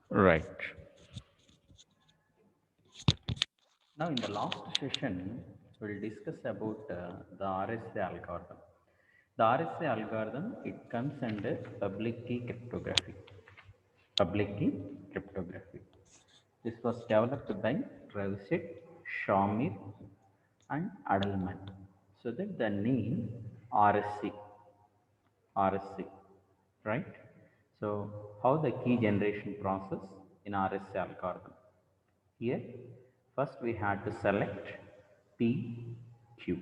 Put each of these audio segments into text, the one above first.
Right. Now, in the last session, we'll discuss about the RSA algorithm. The RSA algorithm, it comes under public key cryptography. Public key cryptography. This was developed by Revset, Shamir, and Adelman. So that the name RSC, RSC, right? So how the key generation process in RSA algorithm. Here, first we had to select P, Q,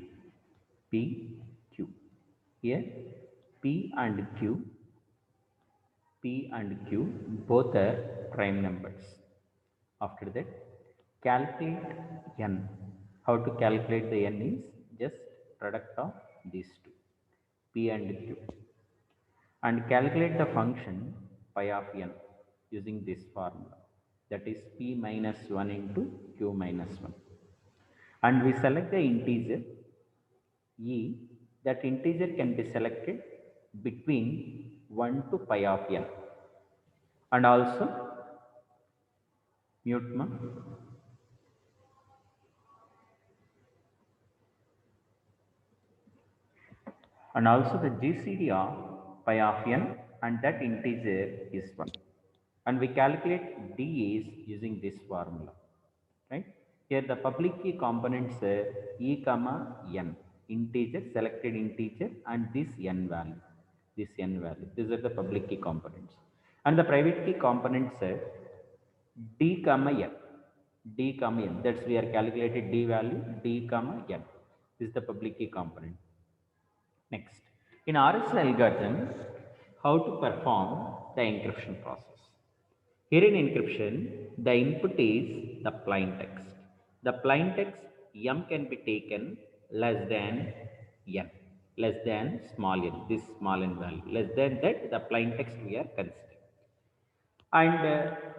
P, Q. Here, P and Q, P and Q both are prime numbers. After that, calculate n. How to calculate the n is just product of these two, P and Q, and calculate the function phi of n using this formula, that is p minus 1 into q minus 1, and we select the integer e. That integer can be selected between 1 to pi of n, and also mute and also the GCD of pi of n, and that integer is 1, and we calculate d is using this formula, right? Here the public key components are e comma n, integer, selected integer, and this n value, these are the public key components, and the private key components are d comma n, that's we are calculated d value, d comma n, this is the public key component. Next, in RSA algorithm, how to perform the encryption process. Here in encryption, the input is the plain text. The plain text m can be taken less than n, less than small n, this small n value. Less than that, the plain text we are considering. And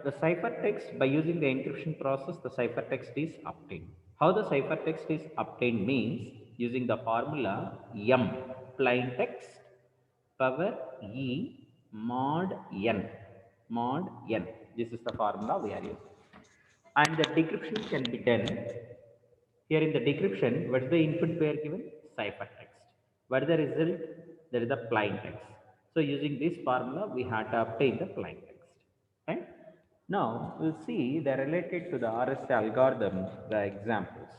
the ciphertext, by using the encryption process, the ciphertext is obtained. How the ciphertext is obtained means using the formula m plain text power e mod n, mod n. This is the formula we are using. And the decryption can be done. Here in the decryption, what is the input we are given? Ciphertext. What is the result? There is the plain text. So using this formula, we have to obtain the plain text. Right? Now, we'll see the related to the RSA algorithm, the examples,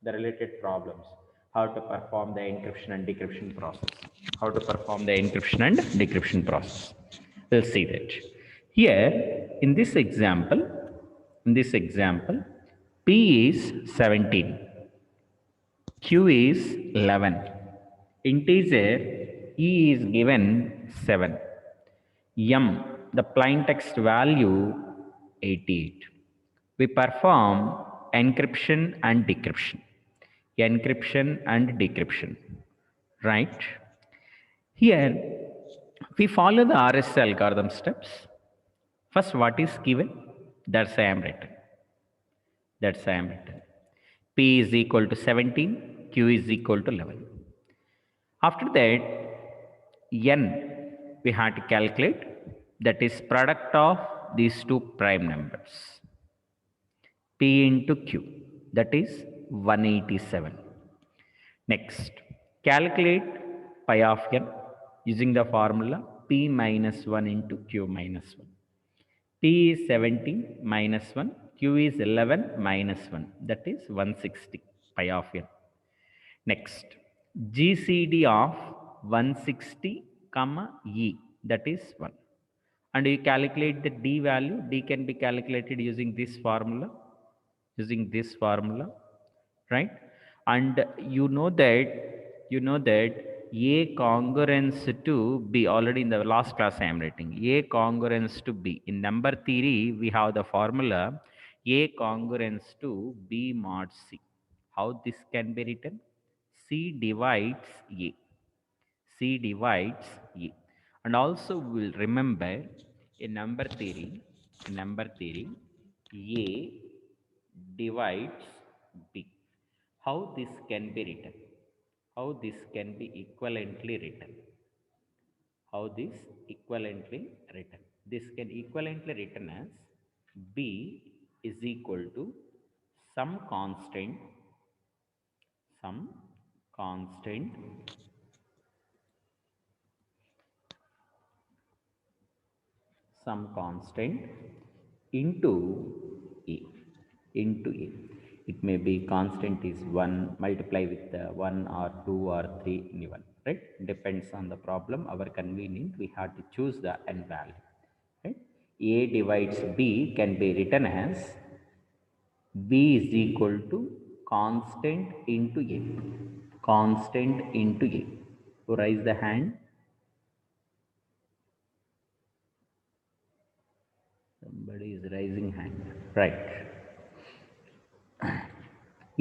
the related problems, how to perform the encryption and decryption process. How to perform the encryption and decryption process. We'll see that. Here, in this example, P is 17, Q is 11, integer E is given 7, M, the plain text value 88. We perform encryption and decryption. Encryption and decryption. Right? Here, we follow the RSA algorithm steps. First, what is given? That's I am written. That's I am written. P is equal to 17, Q is equal to 11. After that, n we had to calculate, that is product of these two prime numbers, p into q, that is 187. Next, calculate pi of n using the formula p minus 1 into q minus 1. P is 17 minus 1, q is 11 minus 1, that is 160 pi of n. Next, GCD of 160 comma E, that is 1. And you calculate the D value. D can be calculated using this formula, right? And you know that A congruence to B, already in the last class I am writing A congruence to B. In number theory, we have the formula A congruence to B mod C. How this can be written? C divides A. C divides A. And also we'll remember in number theory, A divides B. How this can be written? How this can be equivalently written? How this equivalently written? This can equivalently written as b is equal to some constant, some constant some constant into a, into a. It may be constant is 1, multiply with 1 or 2 or 3, anyone, right? Depends on the problem. Our convenient, we have to choose the n value, right? A divides b can be written as b is equal to constant into a. Constant into a. So raise the hand. Somebody is raising hand. Right.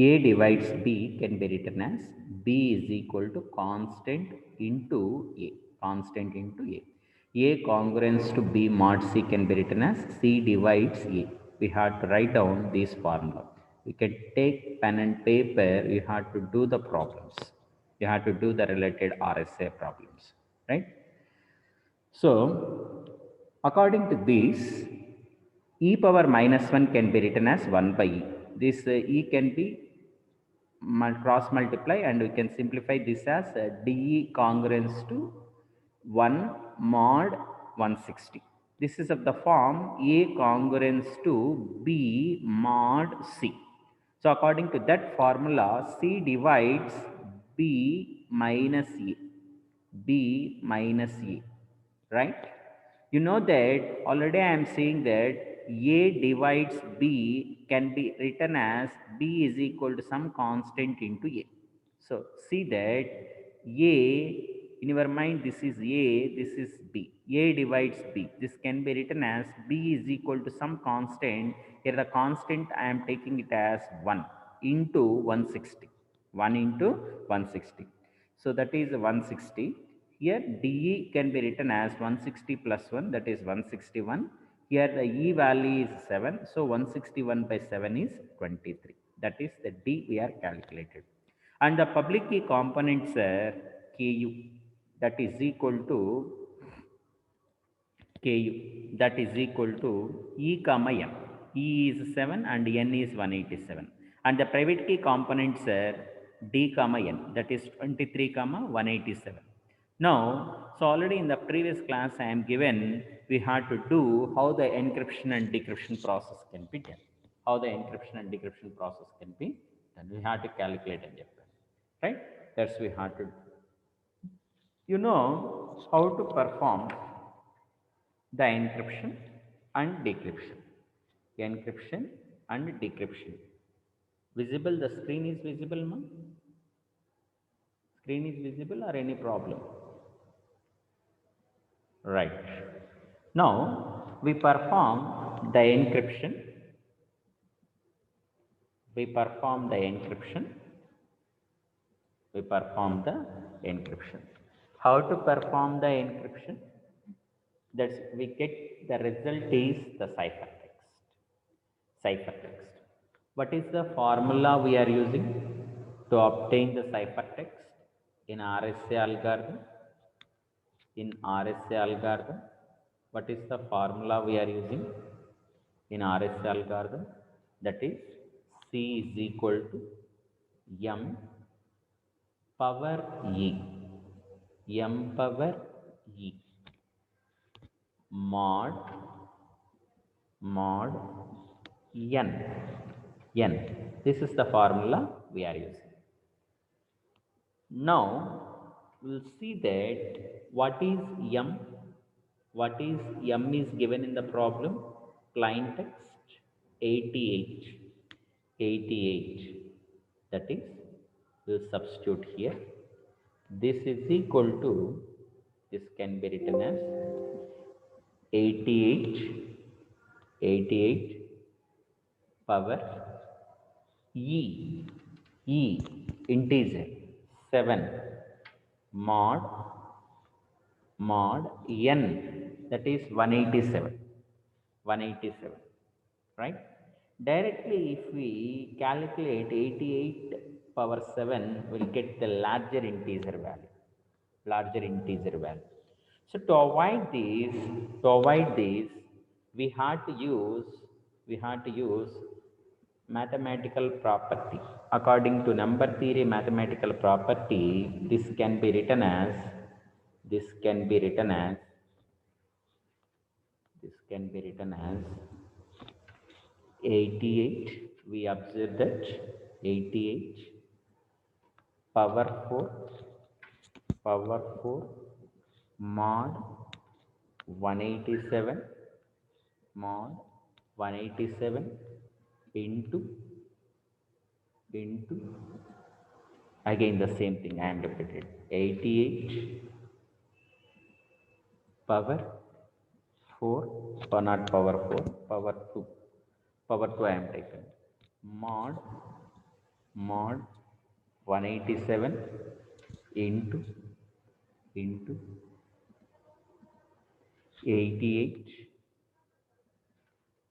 A divides B can be written as B is equal to constant into A. Constant into A. A congruence to B mod C can be written as C divides A. We have to write down this formula. You can take pen and paper, you have to do the problems. You have to do the related RSA problems. Right? So, according to this, e power minus 1 can be written as 1 by e. This e can be cross multiply, and we can simplify this as de congruence to 1 mod 160. This is of the form a congruence to b mod c. So according to that formula, c divides b minus a, b minus a, right? You know that already I am saying that a divides b can be written as b is equal to some constant into a. So see that a, in your mind this is a, this is b. A divides b. This can be written as b is equal to some constant. Here the constant I am taking it as 1 into 160. 1 into 160. So that is 160. Here dE can be written as 160 plus 1, that is 161. Here the E value is 7. So 161 by 7 is 23. That is the D we are calculated. And the public key components are KU, that is equal to KU, that is equal to E comma M. E is 7 and N is 187. And the private key components are D comma N, that is 23 comma 187. Now, so already in the previous class I am given, we had to do how the encryption and decryption process can be done. How the encryption and decryption process can be done. We had to calculate and Japan, right? That's we had to do. You know how to perform the encryption and decryption. Encryption and decryption. Visible, the screen is visible, ma? Screen is visible or any problem? Right. Now, we perform the encryption. We perform the encryption. We perform the encryption. How to perform the encryption? That's we get the result is the ciphertext. Ciphertext. What is the formula we are using to obtain the ciphertext in RSA algorithm? In RSA algorithm, what is the formula we are using in RSA algorithm? That is C is equal to M power E. M power E mod mod N. N. This is the formula we are using. Now, we'll see that what is M, what is M is given in the problem, plain text 88, 88, that is, we'll substitute here. This is equal to, this can be written as 88, 88 power E, E integer 7 mod n, that is 187, 187, right? Directly if we calculate 88 power 7, we'll get the larger integer value, larger integer value. So to avoid this, we had to use we have to use mathematical property. According to number theory mathematical property, this can be written as, this can be written as, this can be written as 88. We observe that 88 power 4 mod 187 mod 187 into again the same thing I am repeated 88 power 4 or not power 4 power 2 I am taken mod 187 into 88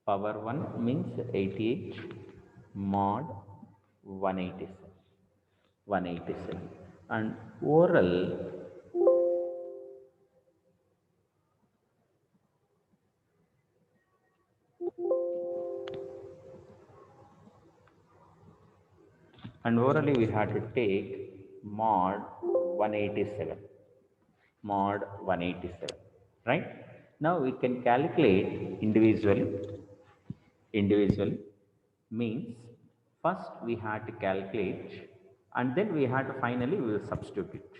power 1 means 88 mod 187 and oral and orally we have to take mod 187 mod 187, right? Now we can calculate individually means first we have to calculate and then we have to finally we will substitute it.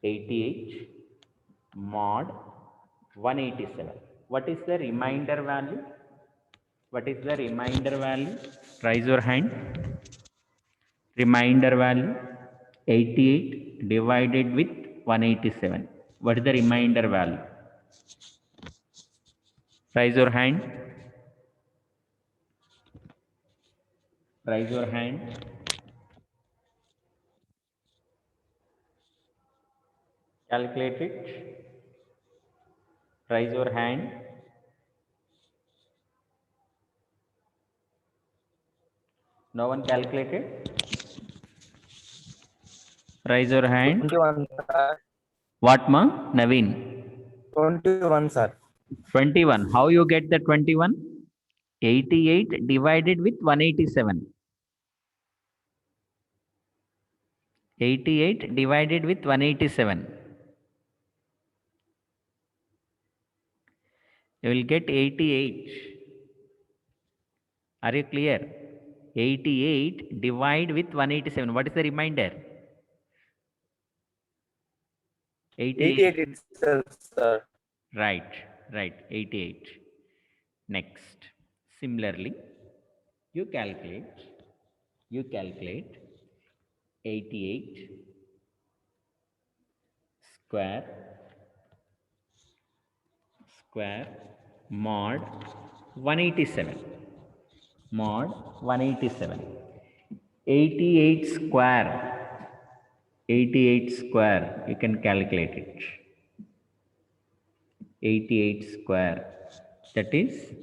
88 mod 187. What is the remainder value? What is the remainder value? Raise your hand. Remainder value 88 divided with 187. What is the remainder value? Raise your hand. Raise your hand. Calculate it. Raise your hand. No one calculated? Raise your hand. 21, sir. What, ma? Naveen? 21, sir. 21. How you get the 21? 88 divided with 187. 88 divided with 187. You will get 88. Are you clear? 88 divide with 187. What is the remainder? 88 itself, sir. Right. 88. Next. Similarly, you calculate 88 square mod 187. Mod 187. 88 square, you can calculate it. 88 square, that is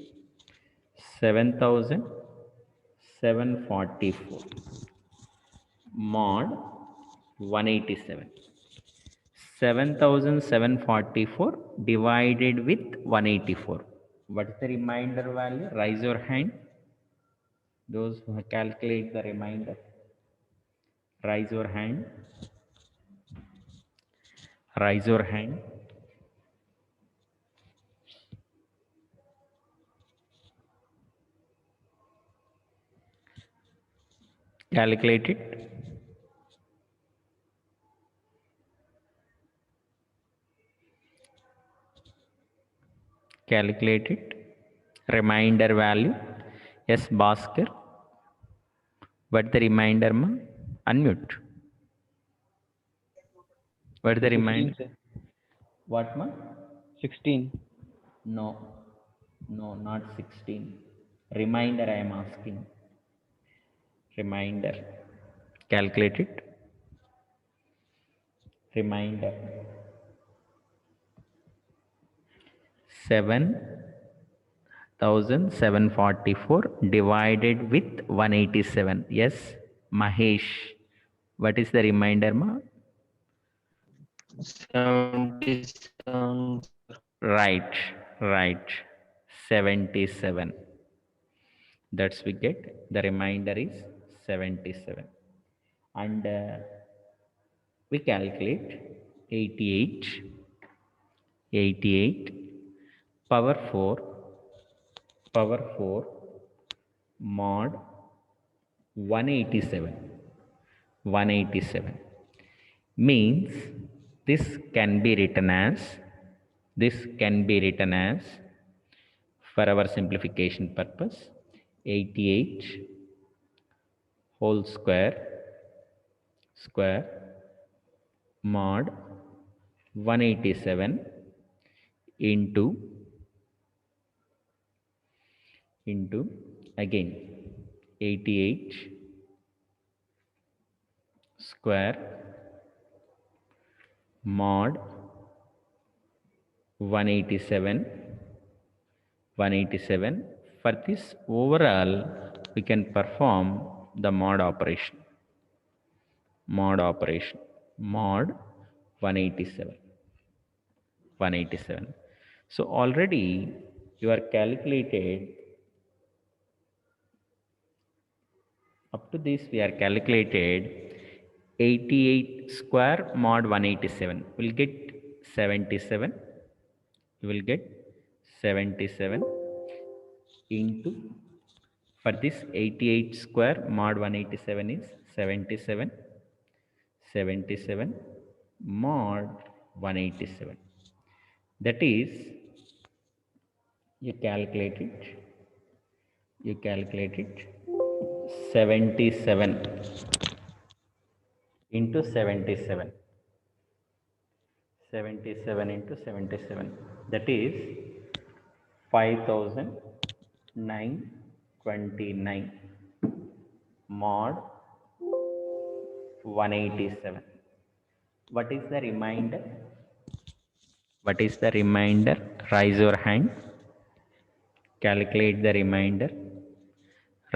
7,744 mod 187. 7,744 divided with 184. What is the remainder value? Raise your hand. Those who calculate the remainder. Raise your hand. Raise your hand. Calculate it. Calculate it. Remainder value. Yes, Bhaskar. What the remainder, ma? Unmute. What is the remainder? 16, What, ma? 16. No, not 16. Remainder I am asking. Remainder. Calculate it. Remainder. 7,744 divided with 187. Yes, Mahesh. What is the remainder, ma? 77. Right. 77. That's we get the remainder is 77. And we calculate 88 power 4 mod 187 187 means this can be written as for our simplification purpose 88 whole square mod 187 into again 88 square mod 187 for this overall we can perform the mod operation mod 187 so already you are calculated up to this we are calculated 88 square mod 187 will get 77 you will get 77 into for this 88 square mod 187 is 77 mod 187 that is you calculate it 77 into 77 into 77 that is 5929 mod 187 what is the remainder raise your hand calculate the remainder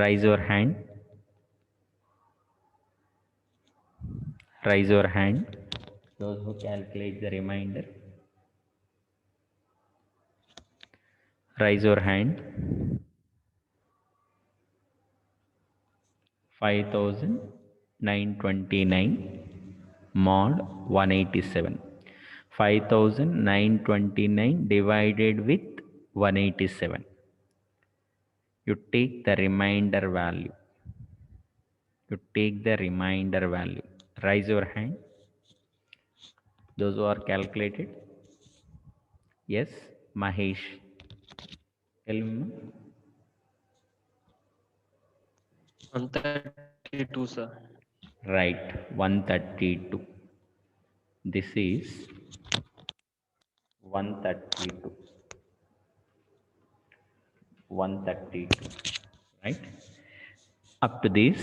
raise your hand those who calculate the remainder raise your hand 5929 mod 187 5929 divided with 187 you take the remainder value raise your hand those who are calculated yes Mahesh tell me 132, sir. right 132 this is 132 right up to this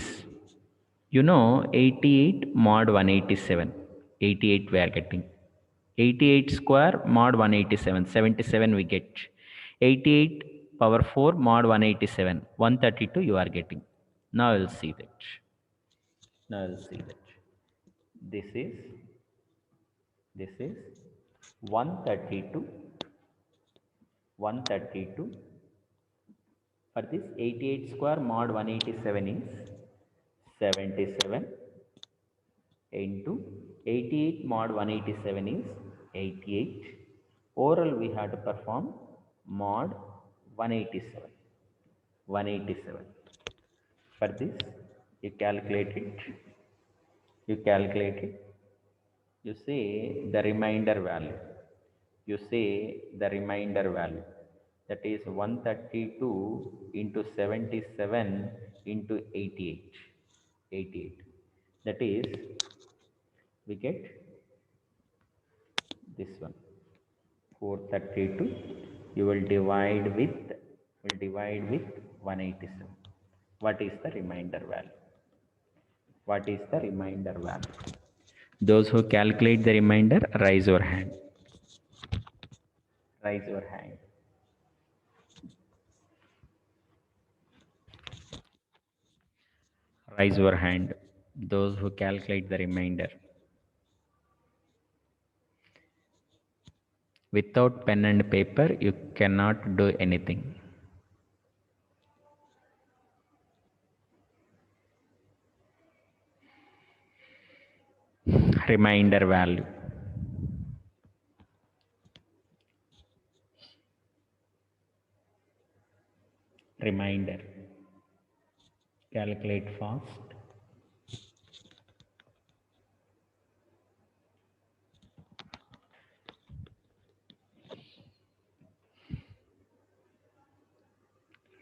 88 mod 187 88 we are getting 88 square mod 187 77 we get 88 power 4 mod 187 132 you are getting now I'll see that this is 132 for this 88 square mod 187 is 77 into 88 mod 187 is 88 overall we have to perform mod 187 for this you calculate it you say the remainder value that is 132 into 77 into 88 that is we get this one 432 you will divide with 187 what is the remainder value those who calculate the remainder raise your hand those who calculate the remainder Without pen and paper, you cannot do anything. Reminder value. Reminder. Calculate fast.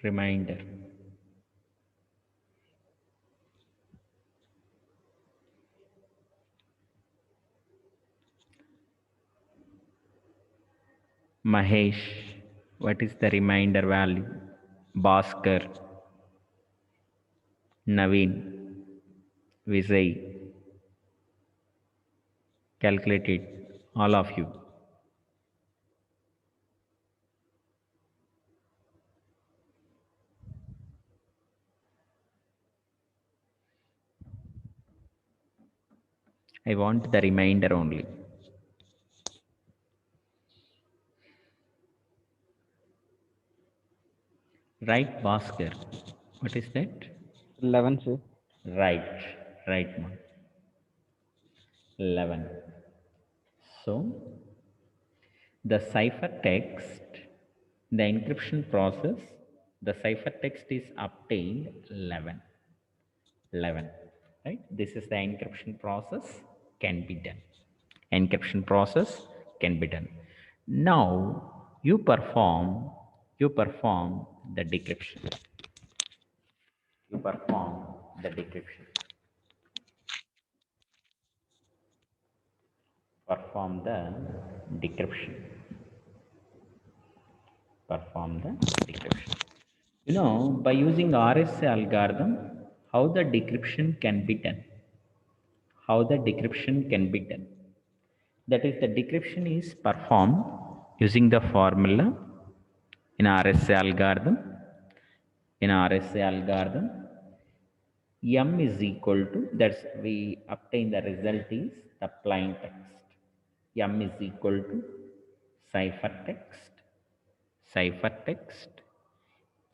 Reminder. Mahesh, what is the reminder value? Bhaskar, Naveen, Vijay, calculate it, all of you. I want the reminder only. Right, Bhaskar. What is that? 11, sir. Right, man. 11. So, the ciphertext, the encryption process, the ciphertext is obtained 11. 11, right? This is the encryption process can be done. Encryption process can be done. Now, you perform the decryption. You perform the decryption. Perform the decryption. Perform the decryption. You know, by using RSA algorithm, how the decryption can be done. How the decryption can be done. That is, the decryption is performed using the formula in RSA algorithm. In RSA algorithm, M is equal to, that's we obtain the result is the plain text. M is equal to ciphertext,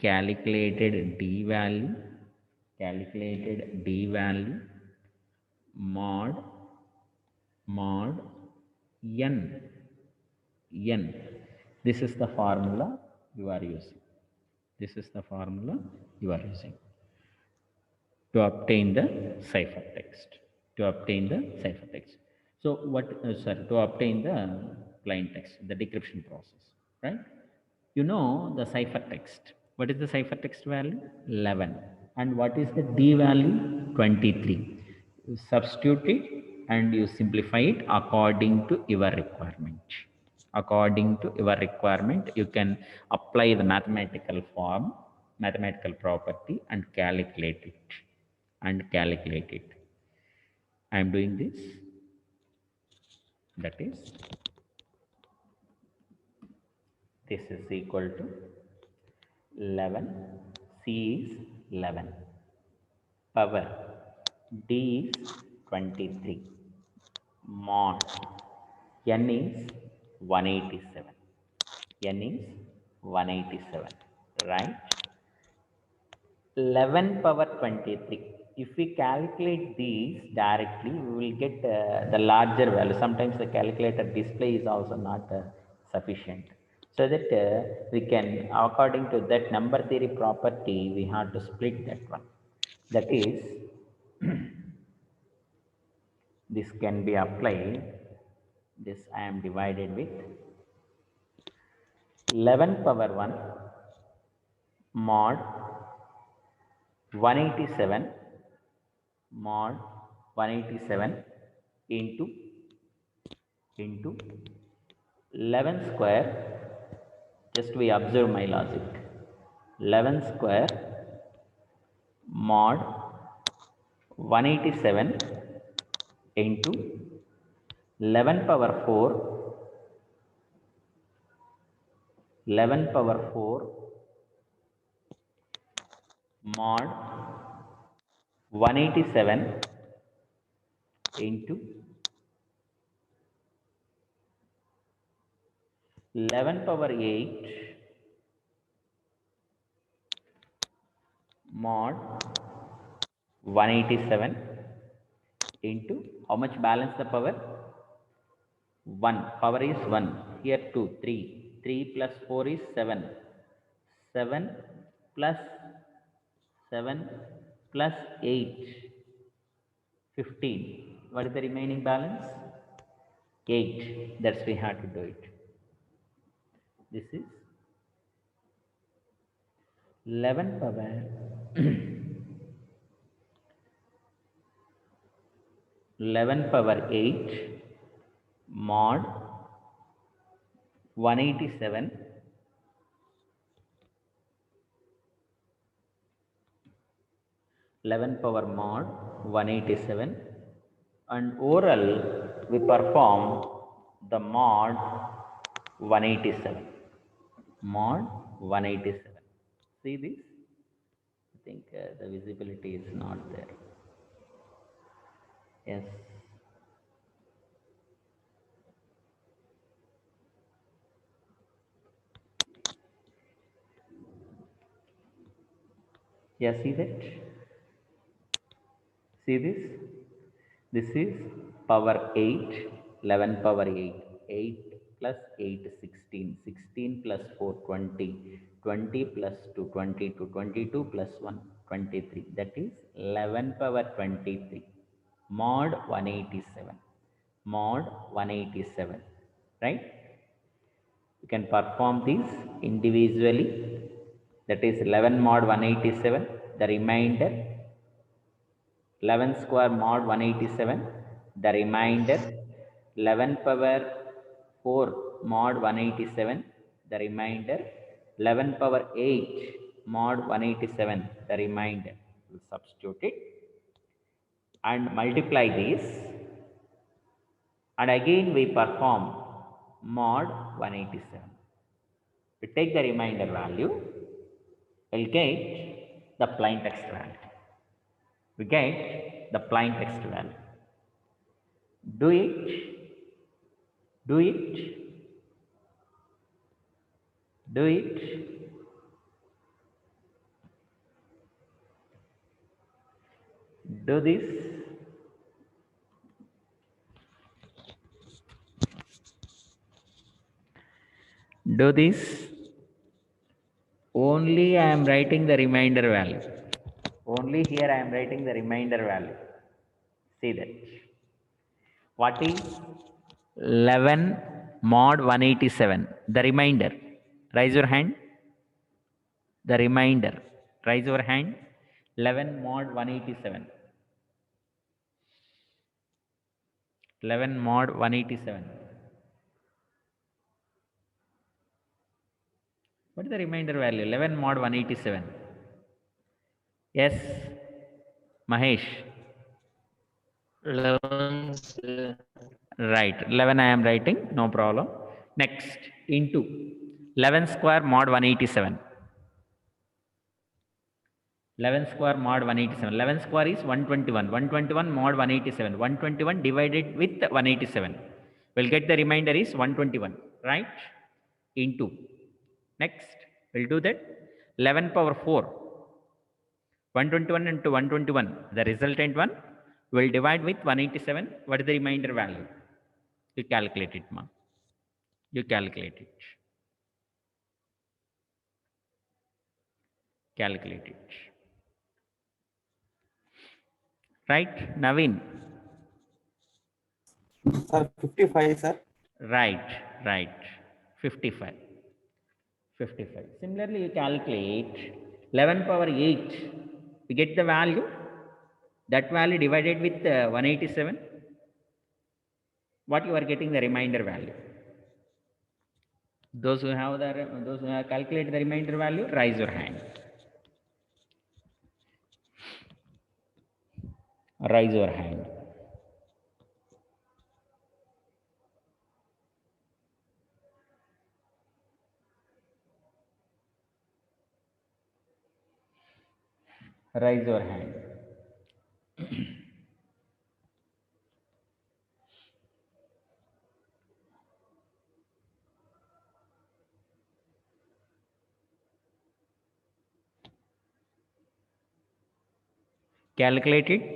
calculated D value, mod n. This is the formula you are using. This is the formula you are using to obtain the ciphertext. So to obtain the plain text, the decryption process, right? You know the ciphertext. What is the ciphertext value? 11. And what is the D value? 23. You substitute it and you simplify it according to your requirement. According to your requirement, you can apply the mathematical form, mathematical property and calculate it. I am doing this. That is, this is equal to 11. C is 11. Power D is 23. Mod N is 187. N is 187. Right? 11 power 23. If we calculate these directly, we will get the larger value. Sometimes the calculator display is also not sufficient. So that we can, according to that number theory property, we have to split that one. That is, this can be applied. This I am divided with 11 power 1 mod 187 mod 187 into 11 square. Just we observe my logic. 11 square mod 187 into 11 power 4 mod 187 into 11 power 8 mod 187 into how much balance the power? 1. Power is 1. Here 2, 3. 3 plus 4 is 7. 7 plus 7 plus 8. 15. What is the remaining balance? 8. That's we have to do it. This is 11 power 11 power 8 mod 187 11 power mod 187, and oral we perform the mod 187. Mod 187. See this? I think the visibility is not there. Yes. Yeah, see that? See this? This is power 8, 11 power 8. 8 plus 8, 16. 16 plus 4, 20. 20 plus 2, 22. 22 plus 1, 23. That is 11 power 23. Mod 187. Mod 187. Right? You can perform these individually. That is 11 mod 187. The remainder 11 square mod 187, the remainder 11 power 4 mod 187, the remainder 11 power 8 mod 187, the remainder. We'll substitute it and multiply these, and again we perform mod 187. We take the remainder value, we'll get the plain text value. We get the plain text value. Do it, do it, do it. Do this. Do this. Only I am writing the remainder value. Only here I am writing the remainder value. See that. What is 11 mod 187? The remainder. Raise your hand. The remainder. Raise your hand. 11 mod 187. 11 mod 187. What is the remainder value? 11 mod 187. Yes, Mahesh. 11, sir. Right, 11 I am writing, no problem. Next, into 11 square mod 187. 11 square mod 187. 11 square is 121. 121 mod 187. 121 divided with 187. We'll get the remainder is 121, right? Into. Next, we'll do that. 11 power 4. 121 into 121. The resultant one will divide with 187. What is the remainder value? You calculate it, ma. You calculate it. Calculate it. Right, Naveen? Sir, 55, sir. Right. 55. 55. Similarly, you calculate 11 power 8. You get the value. That value divided with 187. What you are getting the remainder value? Those who have calculated the remainder value, raise your hand. Raise your hand. Raise your hand. Calculate it.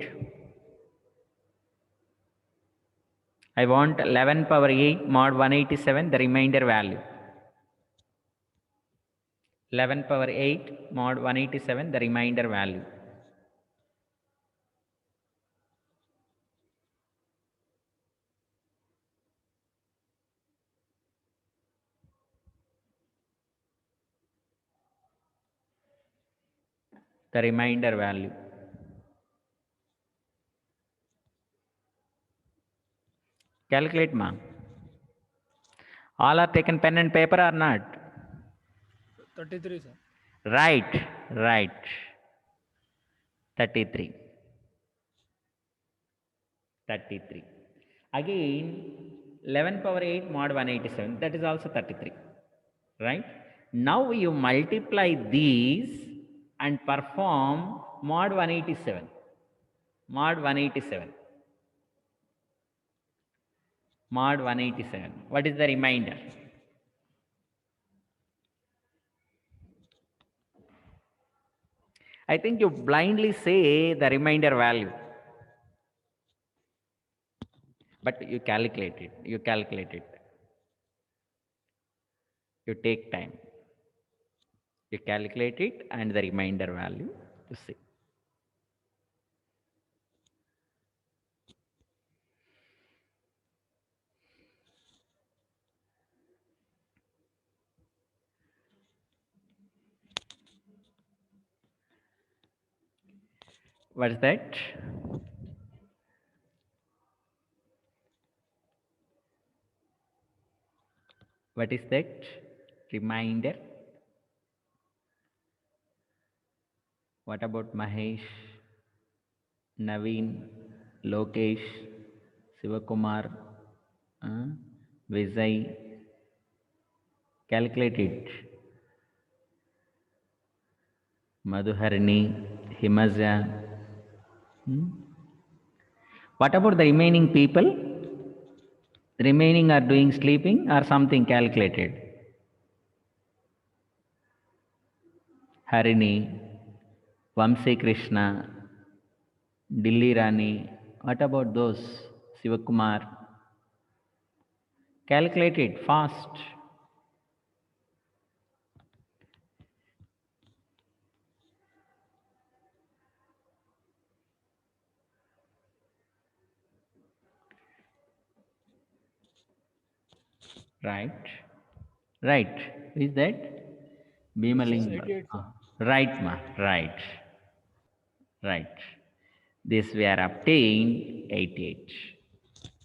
I want 11 power 8 mod 187, the remainder value. 11 power 8 mod 187, the remainder value. The remainder value. Calculate, ma. All are taken pen and paper or not? 33, sir. Right, right. 33. 33. Again, 11 power 8 mod 187, that is also 33. Right? Now you multiply these and perform mod 187. Mod 187. Mod 187. What is the remainder? I think you blindly say the remainder value. But you calculate it. You calculate it. You take time. You calculate it and the remainder value you see. What is that? What is that? Reminder. What about Mahesh, Naveen, Lokesh, Sivakumar, Vijay? Calculate it. Madhuharini, Himaja. What about the remaining people? Remaining are doing sleeping or something calculated? Harini, Vamsi Krishna, Dilli Rani. What about those? Sivakumar. Calculate it fast. Right. Right. Is that? Bhimalinga. 88, sir. Right, ma. Right. Right. This we are obtained 88.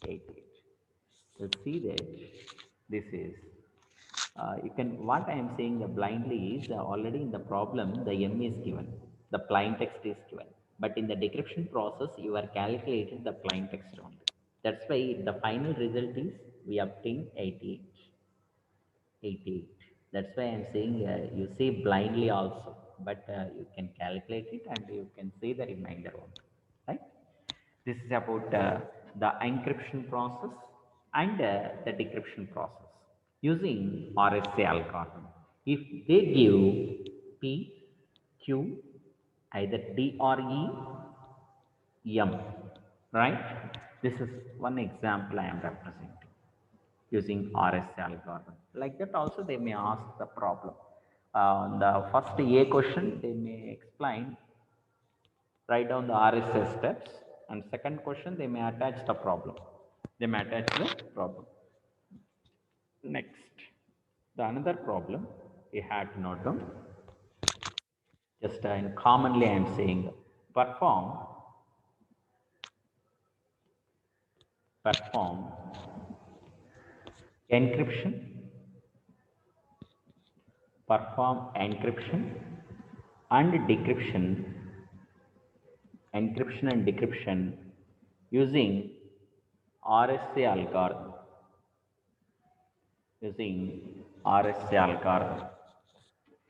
88. So see that this is, you can, what I am saying blindly is already in the problem the M is given, the plain text is given. But in the decryption process, you are calculating the plain text only. That's why the final result is we obtain 88. 88. That's why I'm saying you say blindly also, but you can calculate it and you can say the remainder only. Right? This is about the encryption process and the decryption process using RSA algorithm. If they give P, Q, either D or M, right? This is one example I am representing using RSA algorithm. Like that also they may ask the problem. The first A question they may explain, write down the RSA steps, and second question they may attach the problem. They may attach the problem. Next, the another problem we have to note down. Just commonly I am saying perform encryption, perform encryption and decryption, using RSA algorithm.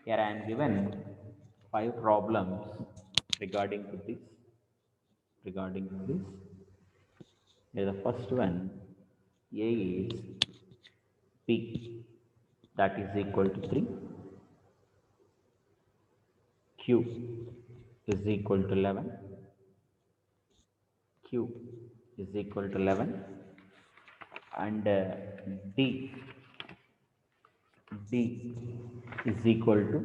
Here I am given 5 problems regarding to this. Here the first one, A is P, that is equal to 3. Q is equal to 11. Q is equal to 11, and D is equal to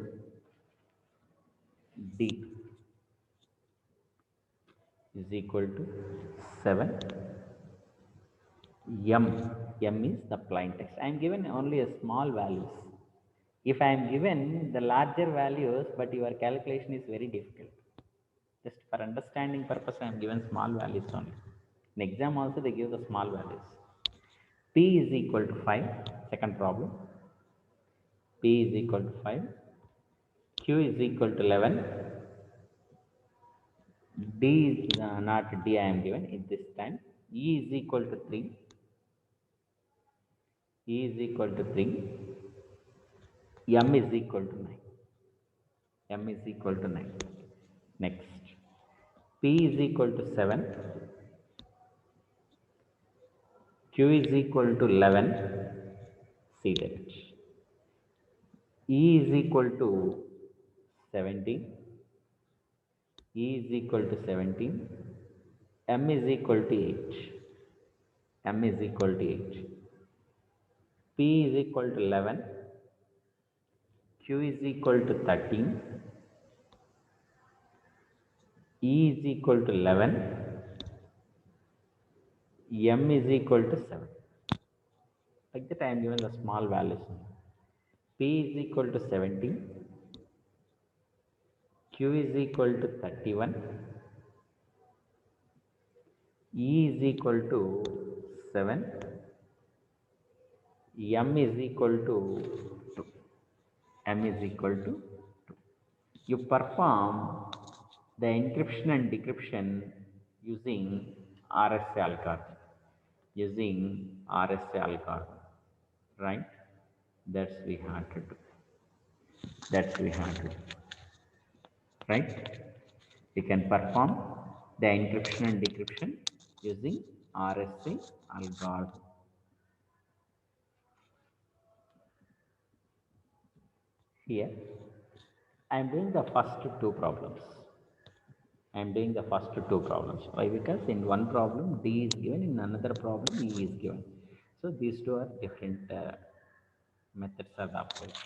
D is equal to 7. M is the plain text. I am given only a small values. If I am given the larger values, but your calculation is very difficult. Just for understanding purpose, I am given small values only. In exam also they give the small values. P is equal to 5, second problem. P is equal to 5. Q is equal to 11. D is not D I am given in this time. E is equal to 3. E is equal to 3. M is equal to 9. M is equal to 9. Next. P is equal to 7. Q is equal to 11. See that. E is equal to 17. E is equal to 17. M is equal to 8. M is equal to 8. P is equal to 11. Q is equal to 13. E is equal to 11. M is equal to 7. Like that I am given the small values. P is equal to 17. Q is equal to 31. E is equal to 7. M is equal to 2. M is equal to 2. You perform the encryption and decryption using RSA algorithm. Using RSA algorithm, right? That's we have to do. That's we have to do, right? We can perform the encryption and decryption using RSA algorithm. Here, I am doing the first two problems. I am doing the first two problems. Why? Because in one problem D is given, in another problem E is given. So these two are different methods of the approach.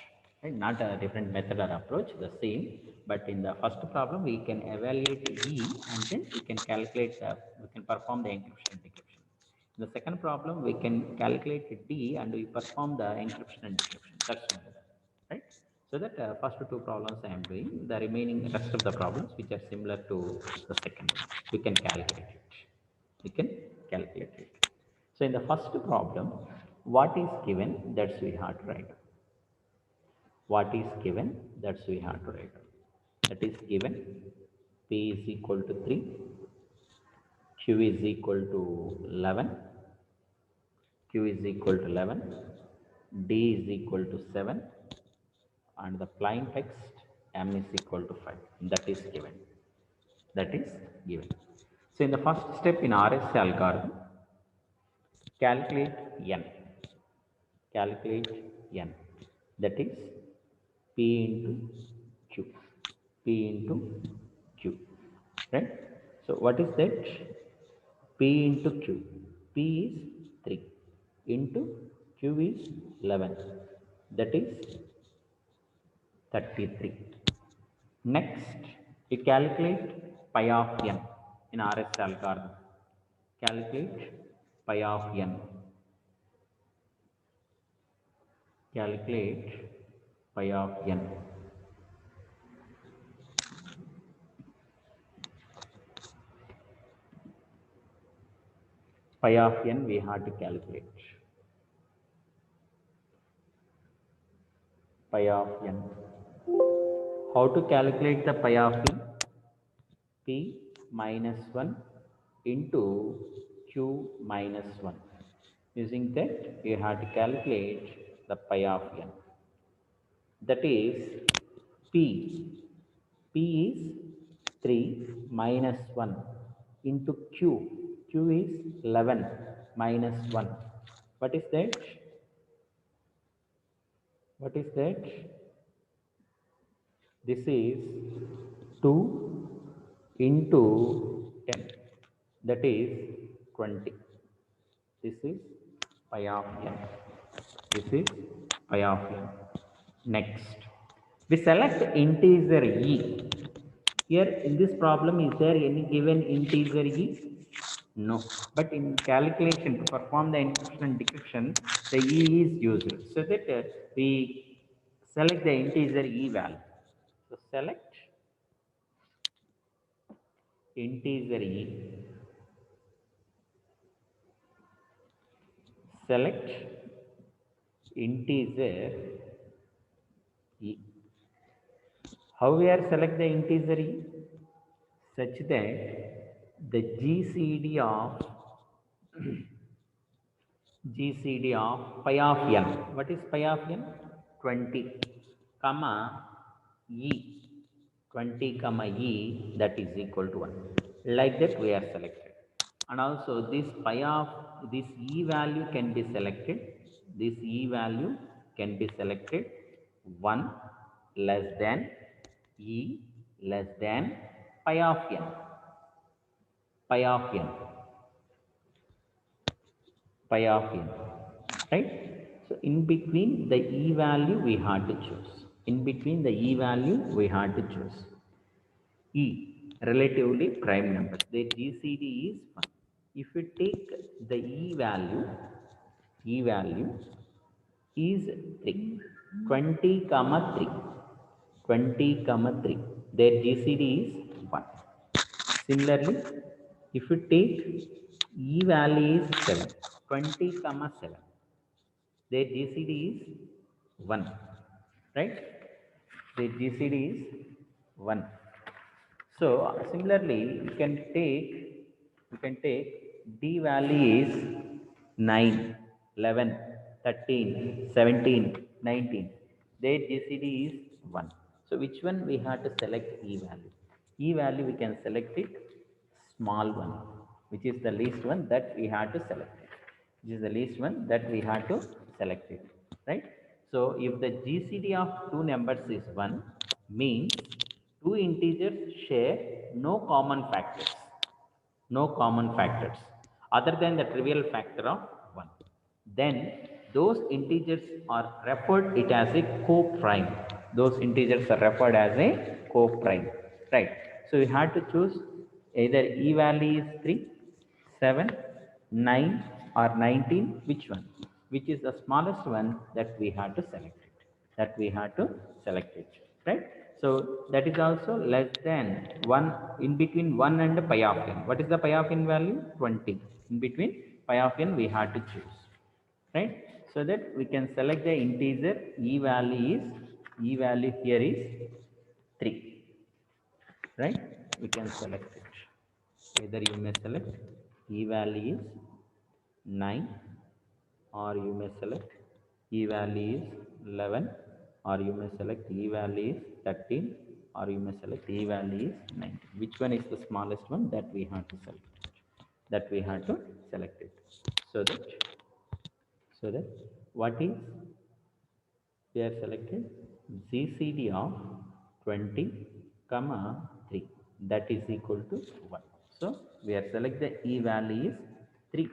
Right? Not a different method or approach, the same. But in the first problem, we can evaluate E, and then we can calculate, we can perform the encryption and decryption. In the second problem, we can calculate D and we perform the encryption and decryption. That's all. Right? So that first two problems I am doing, the remaining rest of the problems which are similar to the second one, we can calculate it. We can calculate it. So in the first problem, what is given, that's we have to write. What is given, that's we have to write. That is given P is equal to 3, Q is equal to 11, Q is equal to 11, D is equal to 7, and the plain text M is equal to 5. That is given. That is given. So in the first step in RSA algorithm, calculate N. Calculate N. That is P into Q. P into Q. Right? So what is that? P into Q. P is 3 into Q is 11. That is 33. Next, you calculate pi of n in RSA algorithm. Calculate pi of n. Calculate pi of n. Pi of n we have to calculate. Pi of n. How to calculate the pi of n? P minus 1 into Q minus 1. Using that, you have to calculate the pi of n. That is P. P is 3 minus 1 into Q. Q is 11 minus 1. What is that? What is that? This is 2 into 10. that is 20. This is pi of n. This is pi of n. Next, we select integer e. Here in this problem, is there any given integer e? No. But in calculation, to perform the encryption and decryption, the e is used. So that we select the integer e value. So select integer e. Select integer e. How we are select the integer e? Such that the GCD of pi of n. What is pi of n? 20, comma e. 20 comma e, that is equal to 1. Like that we are selected. And also this pi of this e value can be selected. This e value can be selected 1 less than e less than pi of n. Pi of n. Pi of n, right? So in between the e value we had to choose. In between the e value we had to choose. E, relatively prime numbers. The GCD is 1. If we take the e value is 3. 20 comma 3. 20 comma 3. Their GCD is 1. Similarly, if you take e value is 7. 20 comma 7. Their GCD is 1. Right? Their GCD is 1. So similarly, you can take d value is 9, 11, 13, 17, 19. Their GCD is 1. So which one we have to select e value? E value we can select it small one, which is the least one that we have to select it. Which is the least one that we have to select it. Right? So if the GCD of two numbers is 1, means two integers share no common factors. No common factors other than the trivial factor of 1. Then those integers are referred it as a co-prime. Those integers are referred as a co-prime. Right? So you have to choose either e value is 3, 7, 9 or 19. Which one? Which is the smallest one that we have to select it. That we have to select it. Right? So that is also less than 1, in between 1 and pi of n. What is the pi of n value? 20. In between pi of n we have to choose. Right? So that we can select the integer e value here is 3. Right? We can select it. Either you may select e value is 9, or you may select e value is 11, or you may select e value is 13, or you may select e value is 19. Which one is the smallest one that we have to select? That we have to select it. So that what is we are selected GCD of 20 comma 3, that is equal to 1. So we are select the e value is 3.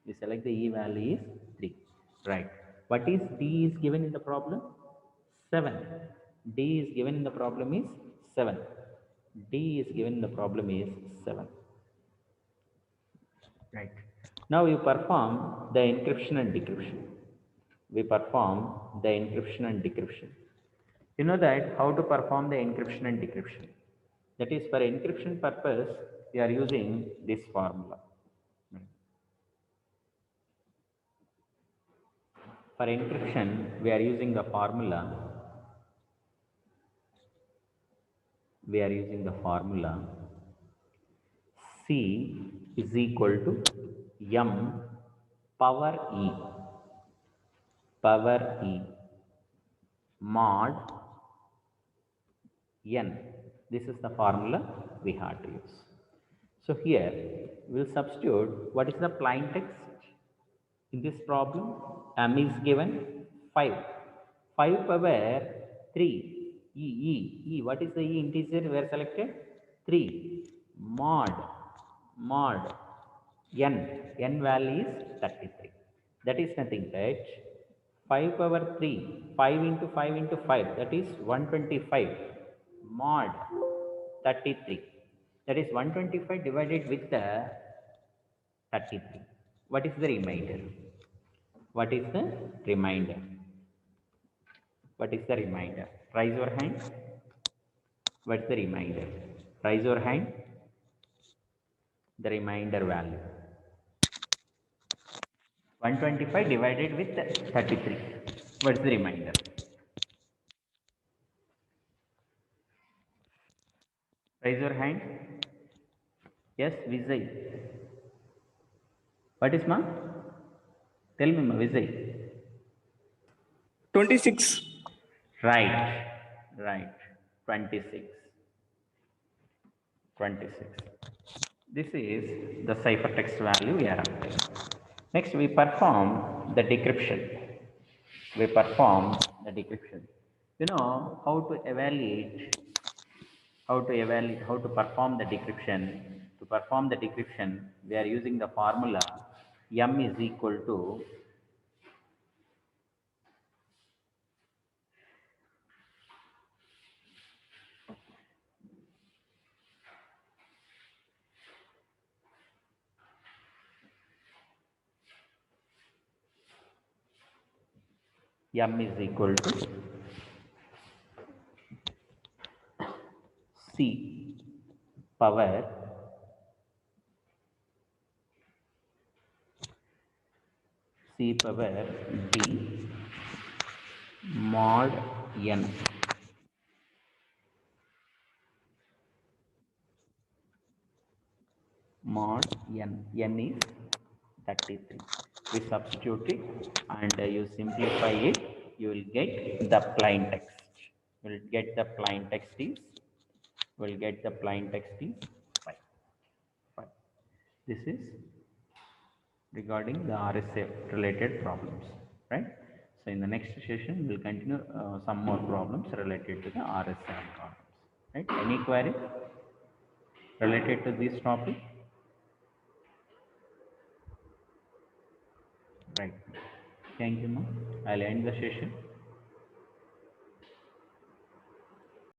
We select the e value is 3. Right? What is d is given in the problem? 7. D is given in the problem is 7. D is given in the problem is 7. Right? Now you perform the encryption and decryption. We perform the encryption and decryption. You know that how to perform the encryption and decryption. That is, for encryption purpose, we are using this formula. For encryption, we are using the formula. We are using the formula C is equal to M power E. Power E mod N. This is the formula we have to use. So here we'll substitute what is the plain text in this problem. M is given 5. 5 power 3. E. What is the E integer we are selected? 3. Mod n value is 33. That is nothing but 5 power 3, 5 into 5 into 5, that is 125 mod 33. That is 125 divided with the 33. What is the remainder? What is the remainder? What is the remainder? Raise your hand. What's the remainder? Raise your hand. The remainder value. 125 divided with 33. What's the remainder? Raise your hand. Yes, Vijay. What is ma? Tell me, ma, Vijay. 26. Right, right. 26. 26. This is the ciphertext value we are obtaining. Next, we perform the decryption. We perform the decryption. You know how to evaluate, how to perform the decryption. To perform the decryption, we are using the formula m is equal to m is equal to c power d mod n. Mod n is 33. We substitute it and you simplify it, you will get the plain text. You will get the plain text is 5. 5. This is regarding the RSA related problems, right? So in the next session we will continue some more problems related to the RSA algorithms, right? Any queries related to this topic? Right. Thank you, ma'am. I'll end the session.